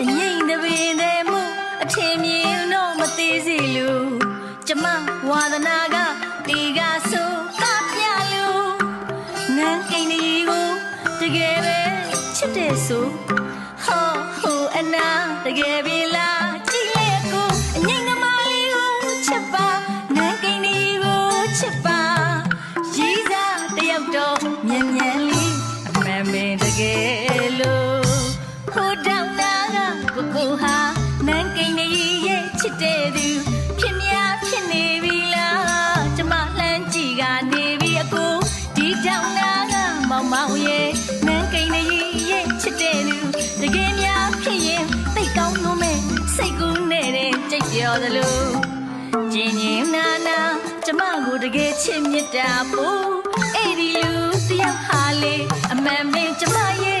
ငိမ့်တဲ့ပင်တဲ့မှုအထင်မြင်တော့မသေးစီလူကျမဝါဒနာကဒီကဆိုကပြလူနန်းအိမ်ကြီးကိုတကယ်ပဲချစ်တယ်ဆိုဟောဟိုအနာတကယ်ပြီလားကြည့်လေကိုအငိမ့်သမားလေးကိုချစ်ပါနန်းအိမ်ကြီးကိုချစ်ပါရီးစားတယောက်တော့မြန်မြန်လေးအမှန်ပင်တကယ်လို့ဟိုတောင်နာကကိုဟာနန်းကိန်းကြီးရဲ့ချစ်တဲ့သူဖြစ်များဖြစ်နေပြီလားကျမလှမ်းကြည့်ကနေပြီအကိုဒီတောင်နာကမောင်မောင်ရဲ့နန်းကိန်းကြီးရဲ့ချစ်တဲ့သူတကယ်များဖြစ်ရင်သိကောင်းလို့မဲ့စိတ်ကူးနေတဲ့ကြိတ်ပြောသလိုကျင်ကျင်နာနာကျမကိုတကယ်ချစ်မြတ်တာပို့အဲ့ဒီလူတယောက်ဟာလေအမှန်ပင်ကျမရဲ့